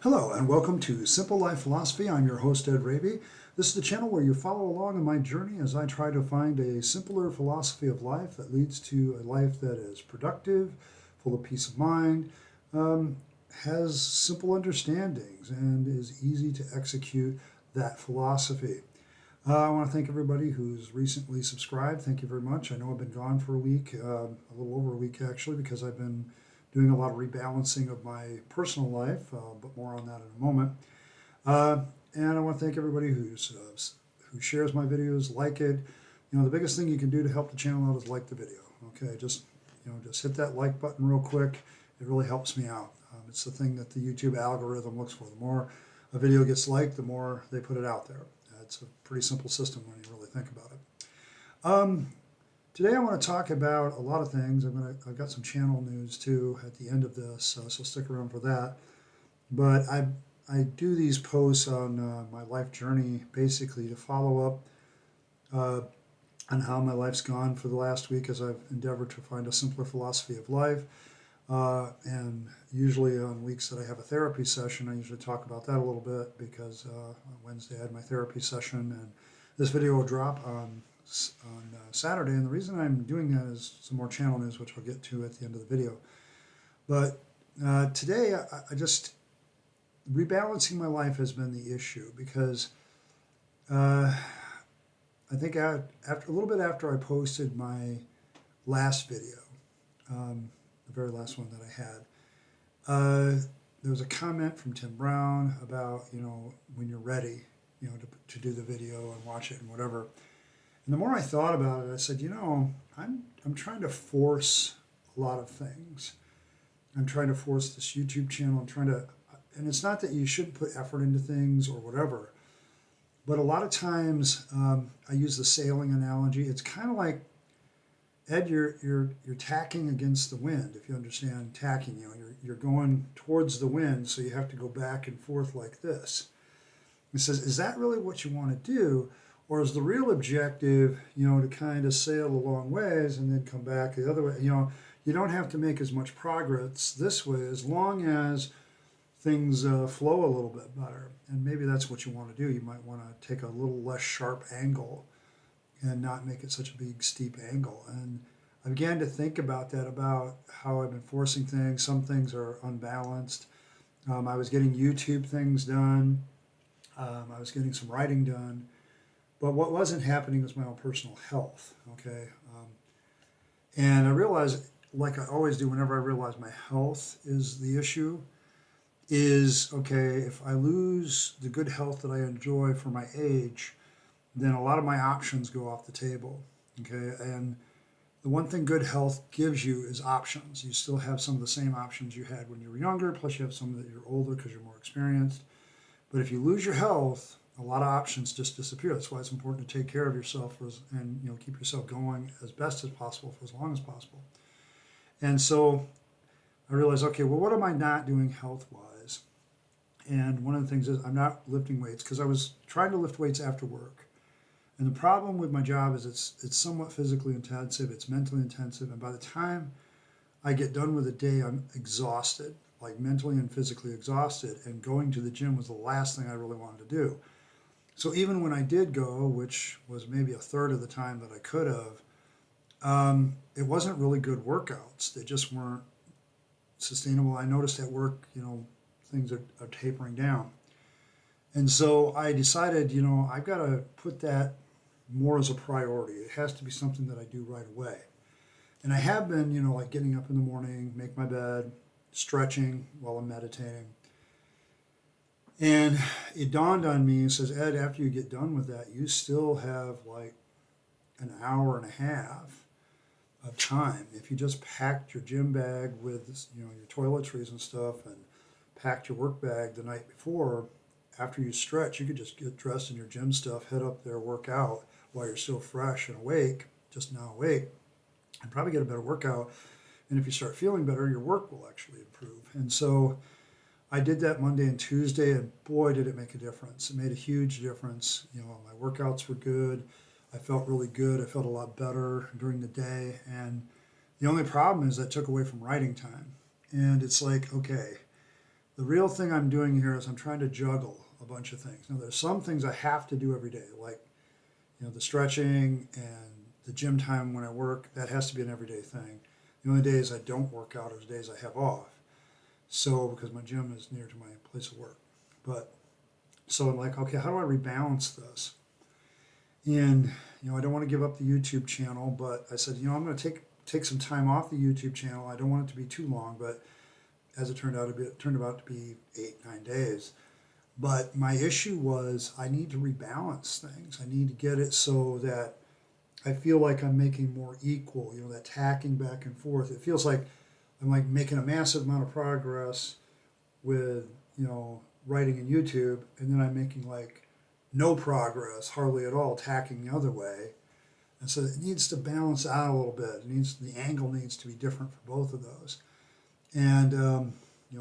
Hello and welcome to Simple Life Philosophy. I'm your host, Ed Raby. This is the channel where you follow along in my journey as I try to find a simpler philosophy of life that leads to a life that is productive, full of peace of mind, has simple understandings, and is easy to execute that philosophy. I want to thank everybody who's recently subscribed. Thank you very much. I know I've been gone for a week, a little over a week actually, because I've been doing a lot of rebalancing of my personal life, but more on that in a moment. Uh, and I want to thank everybody who shares my videos, like it. You know, the biggest thing you can do to help the channel out is like the video. Okay, just hit that like button real quick. It really helps me out. It's the thing that the YouTube algorithm looks for. The more a video gets liked, the more they put it out there. It's a pretty simple system when you really think about it. Um, Today I want to talk about a lot of things. I've got some channel news too at the end of this, so stick around for that. But I do these posts on my life journey basically to follow up uh, on how my life's gone for the last week as I've endeavored to find a simpler philosophy of life. And usually on weeks that I have a therapy session, I usually talk about that a little bit because on Wednesday I had my therapy session, and this video will drop on Saturday. And the reason I'm doing that is some more channel news, which I'll get to at the end of the video. But today, I just rebalancing my life has been the issue because I think after a little bit after I posted my last video, the very last one that I had. There was a comment from Tim Brown about, when you're ready, to do the video and watch it and whatever. And the more I thought about it, I said, I'm trying to force a lot of things. I'm trying to force this YouTube channel. And it's not that you shouldn't put effort into things or whatever, but a lot of times I use the sailing analogy. It's kind of like, Ed, you're tacking against the wind. If you understand tacking, you're going towards the wind, so you have to go back and forth like this. He says, is that really what you want to do, or is the real objective, to kind of sail a long ways and then come back the other way? You don't have to make as much progress this way as long as things flow a little bit better. And maybe that's what you want to do. You might want to take a little less sharp angle and not make it such a big steep angle. And I began to think about that, about how I've been forcing things. Some things are unbalanced. I was getting YouTube things done. I was getting some writing done. But what wasn't happening was my own personal health, okay? And I realized, like I always do whenever I realize my health is the issue, is, okay, if I lose the good health that I enjoy for my age, then a lot of my options go off the table, okay? And the one thing good health gives you is options. You still have some of the same options you had when you were younger, plus you have some that you're older because you're more experienced. But if you lose your health, a lot of options just disappear. That's why it's important to take care of yourself and keep yourself going as best as possible for as long as possible. And so I realized, okay, well, what am I not doing health-wise? And one of the things is I'm not lifting weights because I was trying to lift weights after work. And the problem with my job is it's somewhat physically intensive, it's mentally intensive, and by the time I get done with the day, I'm exhausted, like mentally and physically exhausted, and going to the gym was the last thing I really wanted to do. So even when I did go, which was maybe a third of the time that I could have, it wasn't really good workouts. They just weren't sustainable. I noticed at work, things are tapering down. And so I decided, I've got to put that more as a priority. It has to be something that I do right away. And I have been, like getting up in the morning, make my bed, stretching while I'm meditating. And it dawned on me, it says, Ed, after you get done with that, you still have like an hour and a half of time. If you just packed your gym bag with, your toiletries and stuff and packed your work bag the night before, after you stretch, you could just get dressed in your gym stuff, head up there, work out while you're still fresh and awake, just now awake, and probably get a better workout. And if you start feeling better, your work will actually improve. And so I did that Monday and Tuesday, and boy, did it make a difference. It made a huge difference. My workouts were good. I felt really good. I felt a lot better during the day. And the only problem is that took away from writing time. And it's like, okay, The real thing I'm doing here is I'm trying to juggle a bunch of things. Now, there's some things I have to do every day, like the stretching and the gym time when I work. That has to be an everyday thing. The only days I don't work out are the days I have off. So because my gym is near to my place of work, but so I'm like, okay, how do I rebalance this? And I don't want to give up the YouTube channel, but I said, I'm going to take some time off the YouTube channel. I don't want it to be too long, but as it turned out, it turned out to be 8, 9 days. But my issue was I need to rebalance things. I need to get it so that I feel like I'm making more equal. That tacking back and forth. It feels like I'm like making a massive amount of progress with writing in YouTube, and then I'm making like no progress, hardly at all, tacking the other way. And so it needs to balance out a little bit. The angle needs to be different for both of those. And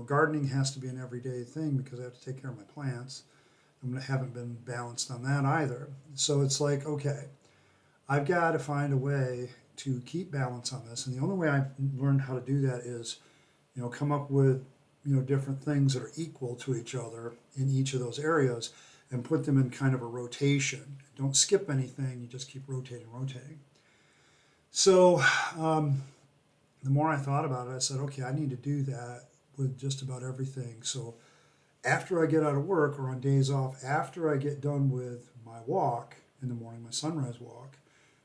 gardening has to be an everyday thing because I have to take care of my plants. I haven't been balanced on that either. So it's like, okay, I've got to find a way to keep balance on this. And the only way I've learned how to do that is, come up with, different things that are equal to each other in each of those areas and put them in kind of a rotation. Don't skip anything, you just keep rotating. So the more I thought about it, I said, okay, I need to do that with just about everything. So after I get out of work or on days off, after I get done with my walk in the morning, my sunrise walk,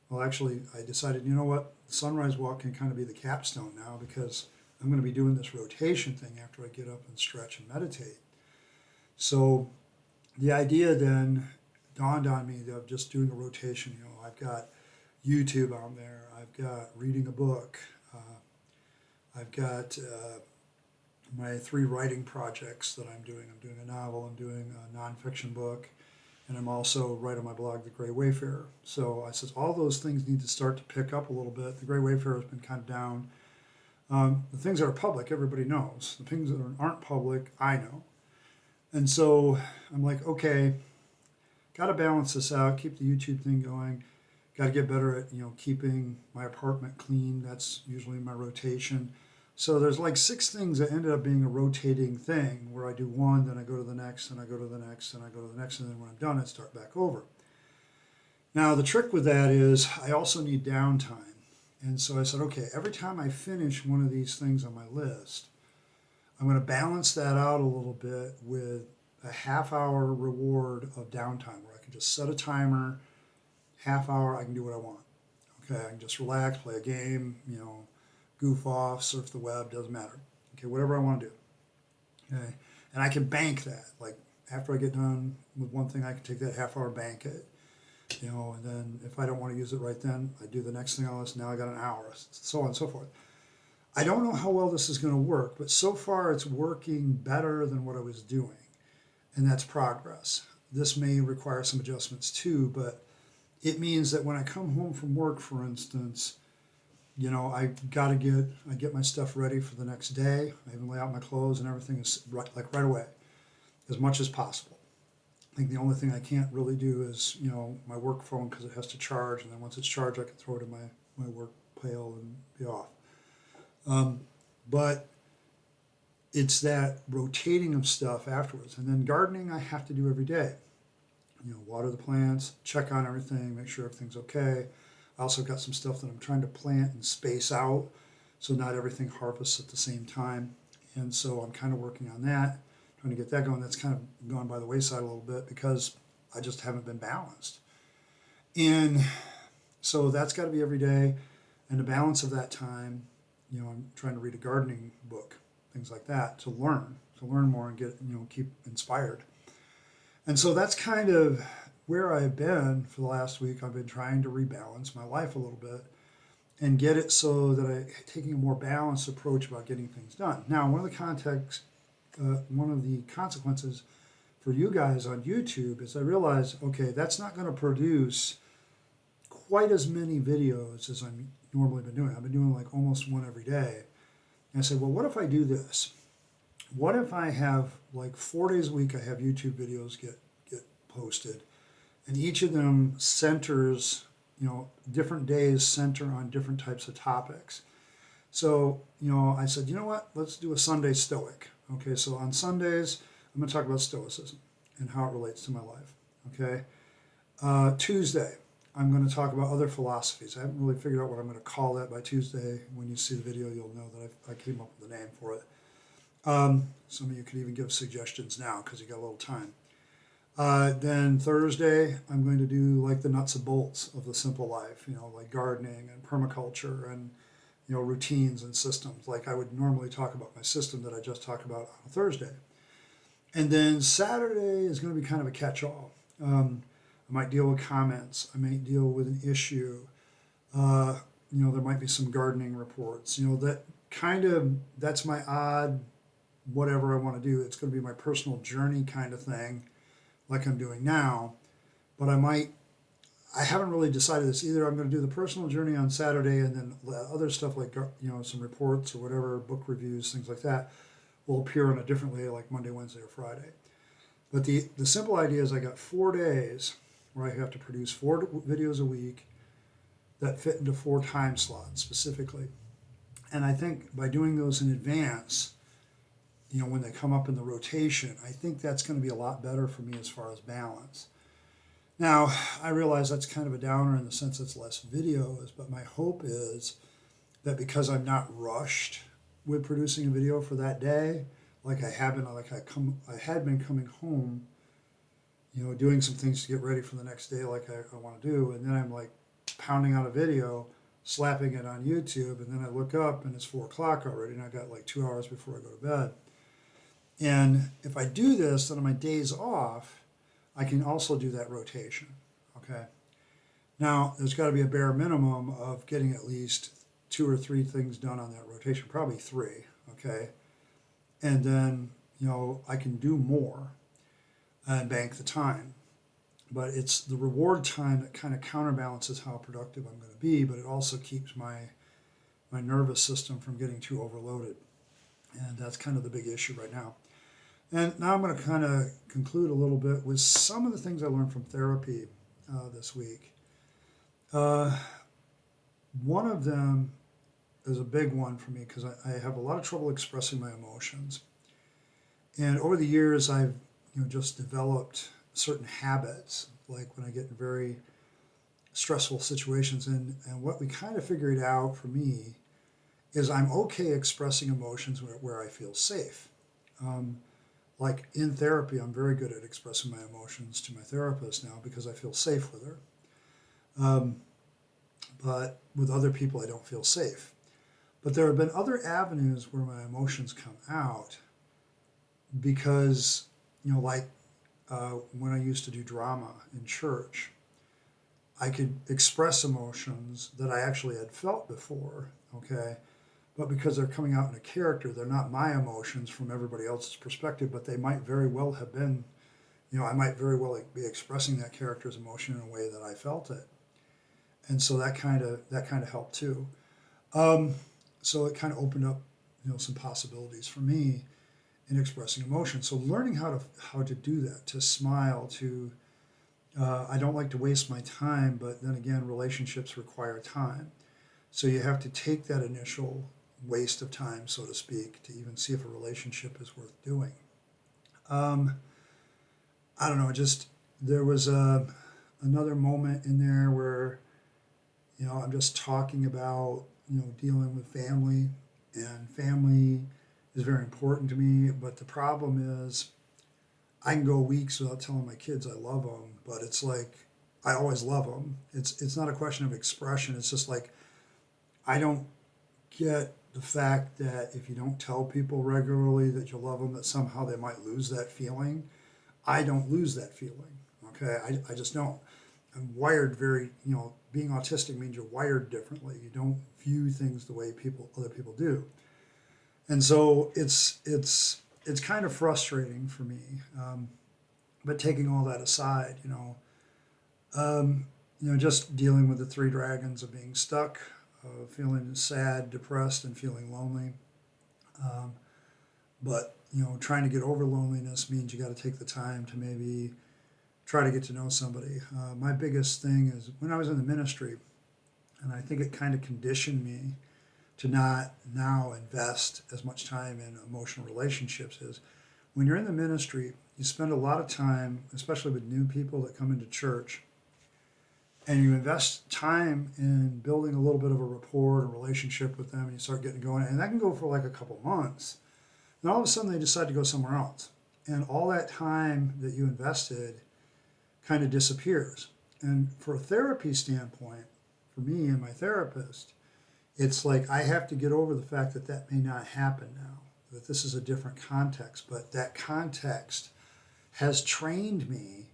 well, actually, I decided, you know what, the sunrise walk can kind of be the capstone now because I'm going to be doing this rotation thing after I get up and stretch and meditate. So the idea then dawned on me of just doing a rotation. I've got YouTube on there, I've got reading a book, I've got my 3 writing projects that I'm doing. I'm doing a novel, I'm doing a nonfiction book, and I'm also writing my blog, The Gray Wayfarer. So I said all those things need to start to pick up a little bit. The Gray Wayfarer has been kind of down. The things that are public, everybody knows. The things that aren't public, I know. And so I'm like, okay, got to balance this out, keep the YouTube thing going. Got to get better at, keeping my apartment clean. That's usually my rotation. So there's like 6 things that ended up being a rotating thing where I do one, then I go to the next, and I go to the next, and I go to the next, and then when I'm done, I start back over. Now, the trick with that is I also need downtime. And so I said, okay, every time I finish one of these things on my list, I'm going to balance that out a little bit with a half-hour reward of downtime where I can just set a timer, half hour, I can do what I want. Okay, I can just relax, play a game, goof off, surf the web, doesn't matter. Okay, whatever I want to do. Okay, and I can bank that. Like after I get done with one thing, I can take that half hour, bank it. And then if I don't want to use it right then, I do the next thing on this. Now I got an hour, so on and so forth. I don't know how well this is going to work, but so far it's working better than what I was doing, and that's progress. This may require some adjustments too, but it means that when I come home from work, for instance, I get my stuff ready for the next day. I even lay out my clothes and everything is right away, as much as possible. I think the only thing I can't really do is, my work phone because it has to charge, and then once it's charged, I can throw it in my work pail and be off. But it's that rotating of stuff afterwards. And then gardening I have to do every day. Water the plants, check on everything, make sure everything's okay. I also got some stuff that I'm trying to plant and space out so not everything harvests at the same time. And so I'm kind of working on that, trying to get that going. That's kind of gone by the wayside a little bit because I just haven't been balanced. And so that's got to be every day. And the balance of that time, I'm trying to read a gardening book, things like that, to learn more and get, keep inspired. And so that's kind of where I've been for the last week. I've been trying to rebalance my life a little bit and get it so that I'm taking a more balanced approach about getting things done. Now, one of the consequences for you guys on YouTube is I realized, okay, that's not going to produce quite as many videos as I'm normally been doing. I've been doing like almost one every day. And I said, well, what if I do this? What if I have like 4 days a week I have YouTube videos get posted, and each of them centers, different days center on different types of topics. So, I said, you know what? Let's do a Sunday Stoic. Okay, so on Sundays, I'm going to talk about Stoicism and how it relates to my life. Okay, Tuesday, I'm going to talk about other philosophies. I haven't really figured out what I'm going to call that. By Tuesday, when you see the video, you'll know that I came up with a name for it. Some of you could even give suggestions now because you got a little time. Then Thursday, I'm going to do like the nuts and bolts of the simple life, like gardening and permaculture and, routines and systems. Like I would normally talk about my system that I just talked about on a Thursday. And then Saturday is going to be kind of a catch-all. I might deal with comments. I might deal with an issue. There might be some gardening reports. That's my odd whatever I want to do. It's going to be my personal journey kind of thing, like I'm doing now. But I haven't really decided this either. I'm going to do the personal journey on Saturday, and then other stuff like some reports or whatever, book reviews, things like that, will appear on a different day, like Monday, Wednesday, or Friday. But the simple idea is I got 4 days where I have to produce 4 videos a week that fit into 4 time slots specifically. And I think by doing those in advance, when they come up in the rotation, I think that's going to be a lot better for me as far as balance. Now, I realize that's kind of a downer in the sense it's less videos, but my hope is that because I'm not rushed with producing a video for that day, like I have been, I had been coming home, doing some things to get ready for the next day, like I want to do, and then I'm like pounding out a video, slapping it on YouTube, and then I look up and it's 4 o'clock already, and I got like 2 hours before I go to bed. And if I do this, then on my days off, I can also do that rotation. Okay. Now, there's got to be a bare minimum of getting at least 2 or 3 things done on that rotation, probably 3. Okay. And then, I can do more and bank the time. But it's the reward time that kind of counterbalances how productive I'm going to be, but it also keeps my nervous system from getting too overloaded. And that's kind of the big issue right now. And now I'm going to kind of conclude a little bit with some of the things I learned from therapy this week. One of them is a big one for me because I have a lot of trouble expressing my emotions. And over the years, I've just developed certain habits, like when I get in very stressful situations. And what we kind of figured out for me is I'm okay expressing emotions where I feel safe. Like in therapy, I'm very good at expressing my emotions to my therapist now because I feel safe with her. But with other people, I don't feel safe. But there have been other avenues where my emotions come out because, like when I used to do drama in church, I could express emotions that I actually had felt before, okay? But because they're coming out in a character, they're not my emotions from everybody else's perspective, but they might very well have been, I might very well be expressing that character's emotion in a way that I felt it. And so that kind of helped too. So it kind of opened up, some possibilities for me in expressing emotion. So learning how to do that, to smile, to I don't like to waste my time, but then again, relationships require time. So you have to take that initial waste of time, so to speak, to even see if a relationship is worth doing. I don't know, just there was another moment in there where, I'm just talking about, dealing with family, and family is very important to me, but the problem is I can go weeks without telling my kids I love them, but it's like I always love them. It's not a question of expression. It's just like I don't get the fact that if you don't tell people regularly that you love them, that somehow they might lose that feeling. I don't lose that feeling. Okay, I just don't. I'm wired very, being autistic means you're wired differently. You don't view things the way other people do, and so it's kind of frustrating for me. But taking all that aside, just dealing with the 3 dragons of being stuck, feeling sad, depressed, and feeling lonely. Um, but trying to get over loneliness means you got to take the time to maybe try to get to know somebody. My biggest thing is when I was in the ministry, and I think it kind of conditioned me to not now invest as much time in emotional relationships is when you're in the ministry, you spend a lot of time, especially with new people that come into church, and you invest time in building a little bit of a rapport and relationship with them, and you start getting going, and that can go for like a couple months. And all of a sudden, they decide to go somewhere else, and all that time that you invested kind of disappears. And for a therapy standpoint, for me and my therapist, it's like I have to get over the fact that that may not happen now, that this is a different context, but that context has trained me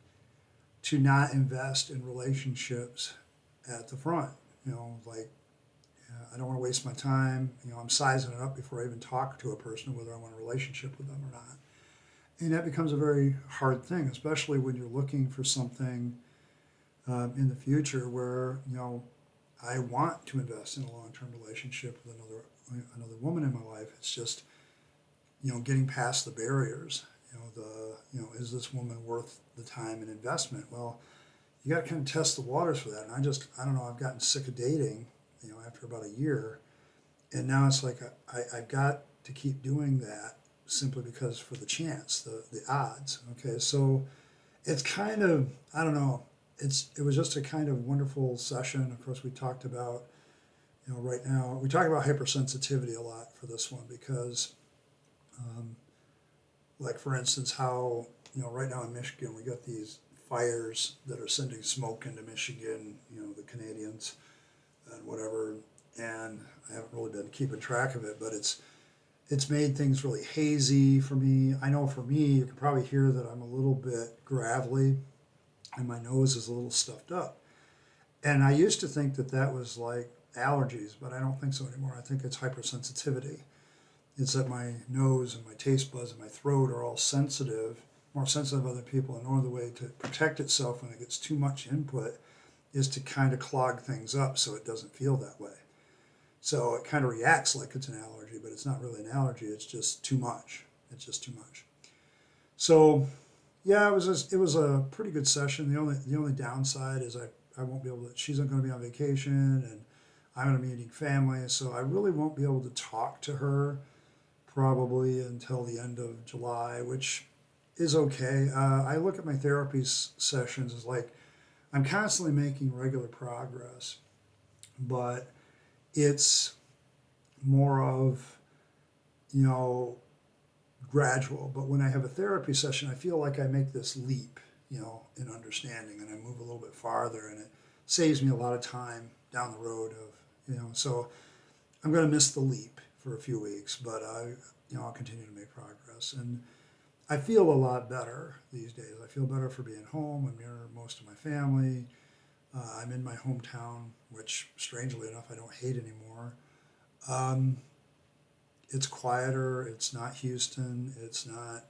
to not invest in relationships at the front. Like I don't want to waste my time. I'm sizing it up before I even talk to a person whether I want a relationship with them or not. And that becomes a very hard thing, especially when you're looking for something in the future where I want to invest in a long-term relationship with another woman in my life. It's just getting past the barriers. Is this woman worth the time and investment? Well, you got to kind of test the waters for that. And I don't know. I've gotten sick of dating. After about a year, and now it's like I've got to keep doing that simply because for the chance, the odds. Okay, so it's kind of I don't know. It was just a kind of wonderful session. Of course, we talked about right now we talk about hypersensitivity a lot for this one because like for instance how right now in Michigan we got these fires that are sending smoke into Michigan, the Canadians and whatever, and I haven't really been keeping track of it, but it's made things really hazy for me. I know for me, you can probably hear that I'm a little bit gravelly and my nose is a little stuffed up. And I used to think that that was like allergies, but I don't think so anymore. I think it's hypersensitivity. It's that my nose and my taste buds and my throat are all sensitive, more sensitive to other people, and one of the way to protect itself when it gets too much input is to kind of clog things up so it doesn't feel that way. So it kind of reacts like it's an allergy, but it's not really an allergy. It's just too much. It's just too much. So yeah, it was a pretty good session. The only downside is I won't be able to. She's not going to be on vacation, and I'm going to be meeting family, so I really won't be able to talk to her probably until the end of July, which is okay. I look at my therapy sessions as like I'm constantly making regular progress, but it's more of, you know, gradual. But when I have a therapy session, I feel like I make this leap, in understanding and I move a little bit farther and it saves me a lot of time down the road so I'm going to miss the leap for a few weeks, but I'll continue to make progress. And I feel a lot better these days. I feel better for being home. I'm near most of my family. I'm in my hometown, which strangely enough, I don't hate anymore. Um, it's quieter. It's not Houston. It's not,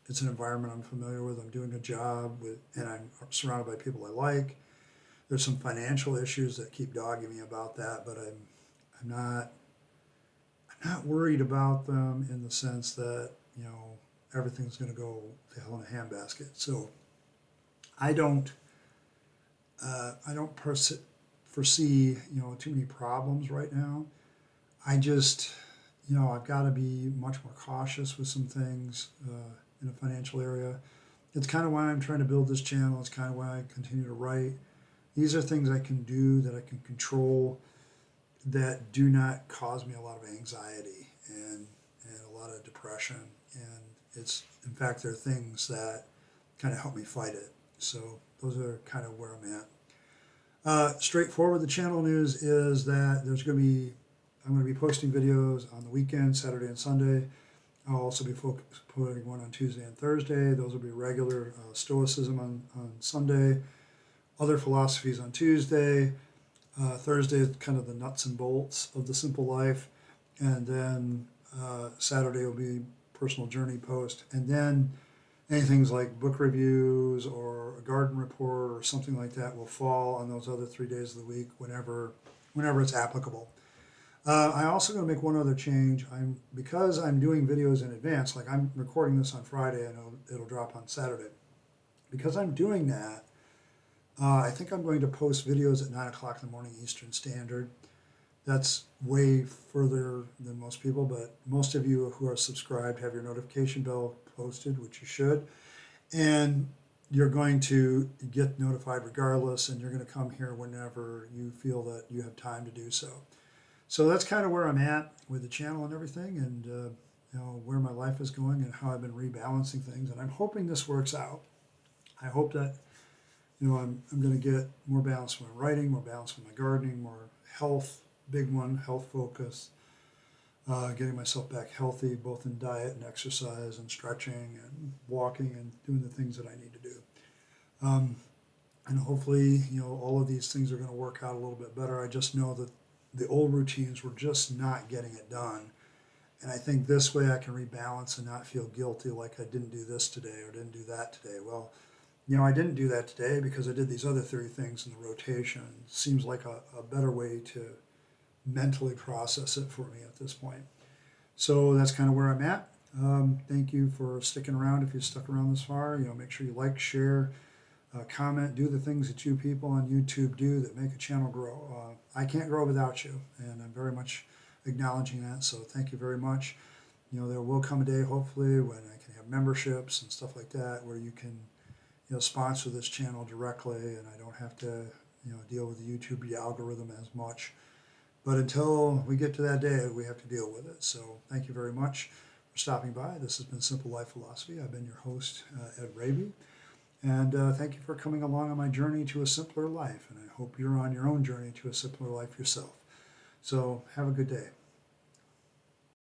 it's an environment I'm familiar with. I'm doing a job with, and I'm surrounded by people I like. There's some financial issues that keep dogging me about that, but I'm not, I'm not worried about them in the sense that, everything's going to go to hell in a handbasket. So I don't, foresee, too many problems right now. I just, I've got to be much more cautious with some things in the financial area. It's kind of why I'm trying to build this channel. It's kind of why I continue to write. These are things I can do that I can control that do not cause me a lot of anxiety and a lot of depression. And it's, in fact, they're things that kind of help me fight it. So those are kind of where I'm at. Straightforward, the channel news is that I'm going to be posting videos on the weekend, Saturday and Sunday. I'll also be putting one on Tuesday and Thursday. Those will be regular Stoicism on Sunday, other philosophies on Tuesday. Thursday is kind of the nuts and bolts of the simple life. And then Saturday will be personal journey post. And then anything like book reviews or a garden report or something like that will fall on those other 3 days of the week whenever it's applicable. I'm also going to make one other change. Because I'm doing videos in advance, like I'm recording this on Friday and it'll drop on Saturday. Because I'm doing that, I think I'm going to post videos at 9 o'clock in the morning Eastern Standard. That's way further than most people, but most of you who are subscribed have your notification bell posted, which you should. And you're going to get notified regardless, and you're going to come here whenever you feel that you have time to do so. So that's kind of where I'm at with the channel and everything, and where my life is going and how I've been rebalancing things. And I'm hoping this works out. I hope that I'm going to get more balance with my writing, more balance with my gardening, more health, big one, health focus, getting myself back healthy, both in diet and exercise and stretching and walking and doing the things that I need to do. Um, and hopefully, all of these things are going to work out a little bit better. I just know that the old routines were just not getting it done. And I think this way I can rebalance and not feel guilty like I didn't do this today or didn't do that today. Well, I didn't do that today because I did these other 30 things in the rotation. Seems like a better way to mentally process it for me at this point. So that's kind of where I'm at. Thank you for sticking around. If you stuck around this far, make sure you like, share, comment, do the things that you people on YouTube do that make a channel grow. I can't grow without you, and I'm very much acknowledging that. So thank you very much. There will come a day, hopefully, when I can have memberships and stuff like that, where you can, sponsor this channel directly, and I don't have to, deal with the YouTube algorithm as much. But until we get to that day, we have to deal with it. So thank you very much for stopping by. This has been Simple Life Philosophy. I've been your host, Ed Raby. And thank you for coming along on my journey to a simpler life. And I hope you're on your own journey to a simpler life yourself. So have a good day.